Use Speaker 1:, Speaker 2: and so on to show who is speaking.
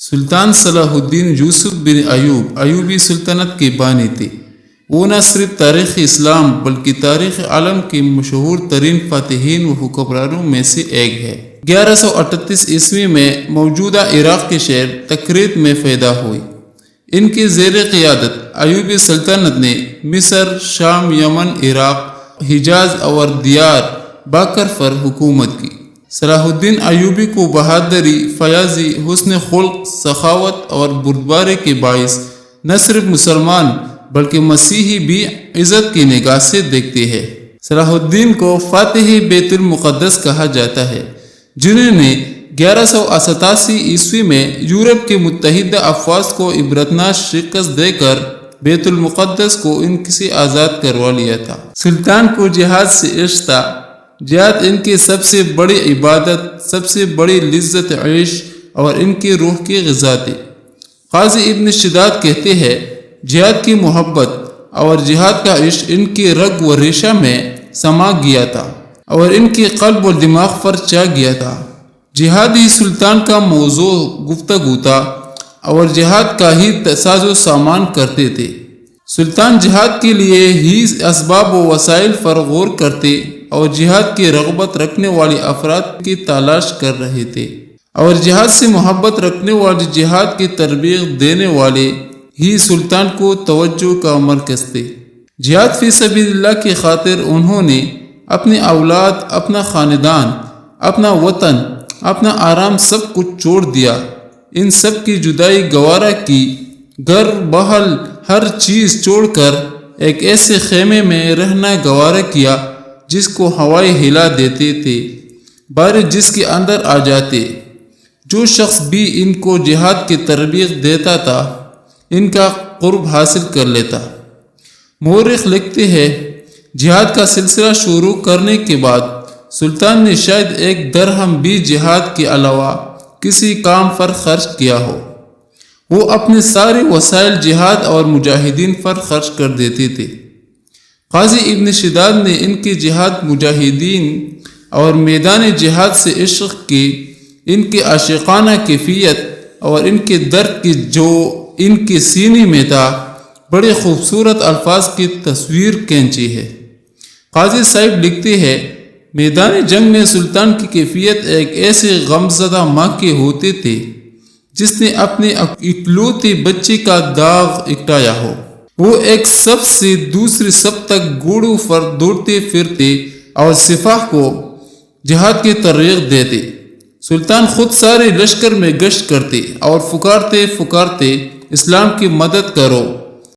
Speaker 1: سلطان صلاح الدین یوسف بن ایوب ایوبی سلطنت کے بانی تھے۔ وہ نہ صرف تاریخ اسلام بلکہ تاریخ عالم کے مشہور ترین فاتحین و حکمرانوں میں سے ایک ہے۔ 1138 عیسوی میں موجودہ عراق کے شہر تکریت میں پیدا ہوئی۔ ان کے زیر قیادت ایوبی سلطنت نے مصر، شام، یمن، عراق، حجاز اور دیار باکر پر حکومت کی۔ صلاح الدین ایوبی کو بہادری، فیاضی، حسن خلق، سخاوت اور بردباری کے باعث نہ صرف مسلمان بلکہ مسیحی بھی عزت کی نگاہ سے دیکھتے ہیں۔ صلاح الدین کو فاتح بیت المقدس کہا جاتا ہے، جنہوں نے 1187 عیسوی میں یورپ کے متحدہ افواج کو عبرتناک شکست دے کر بیت المقدس کو ان سے آزاد کروا لیا تھا۔ سلطان کو جہاد سے عشق تھا۔ جہاد ان کی سب سے بڑی عبادت، سب سے بڑی لذت عیش اور ان کی روح کی غذا تھی۔ قاضی ابن شداد کہتے ہیں، جہاد کی محبت اور جہاد کا عشق ان کی رگ و ریشہ میں سما گیا تھا اور ان کے قلب و دماغ پر چا گیا تھا۔ جہاد ہی سلطان کا موضوع گفتگو تھا اور جہاد کا ہی ساز و سامان کرتے تھے۔ سلطان جہاد کے لیے ہی اسباب و وسائل پر غور کرتے اور جہاد کی رغبت رکھنے والے افراد کی تلاش کر رہے تھے، اور جہاد سے محبت رکھنے والے، جہاد کی تربیت دینے والے ہی سلطان کو توجہ کا مرکز تھے۔ جہاد فی سبیل اللہ کی خاطر انہوں نے اپنی اولاد، اپنا خاندان، اپنا وطن، اپنا آرام سب کچھ چھوڑ دیا۔ ان سب کی جدائی گوارا کی، گھر بہل ہر چیز چھوڑ کر ایک ایسے خیمے میں رہنا گوارا کیا جس کو ہوائیں ہلا دیتے تھے، بارش جس کے اندر آ جاتے۔ جو شخص بھی ان کو جہاد کی تربیت دیتا تھا ان کا قرب حاصل کر لیتا۔ مورخ لکھتے ہیں، جہاد کا سلسلہ شروع کرنے کے بعد سلطان نے شاید ایک درہم بھی جہاد کے علاوہ کسی کام پر خرچ کیا ہو۔ وہ اپنے سارے وسائل جہاد اور مجاہدین پر خرچ کر دیتے تھے۔ قاضی ابن شداد نے ان کے جہاد، مجاہدین اور میدان جہاد سے عشق کی، ان کے عاشقانہ کیفیت اور ان کے درد کی جو ان کے سینے میں تھا، بڑے خوبصورت الفاظ کی تصویر کھینچی ہے۔ قاضی صاحب لکھتے ہیں، میدان جنگ میں سلطان کی کیفیت ایک ایسے غمزدہ ماں کے ہوتے تھے جس نے اپنے اکلوتے بچے کا داغ اٹھایا ہو۔ وہ ایک صف سے دوسری صف تک گھوڑوں پر دوڑتے پھرتے اور سپاہ کو جہاد کی ترغیب دیتے۔ سلطان خود سارے لشکر میں گشت کرتے اور پکارتے اسلام کی مدد کرو۔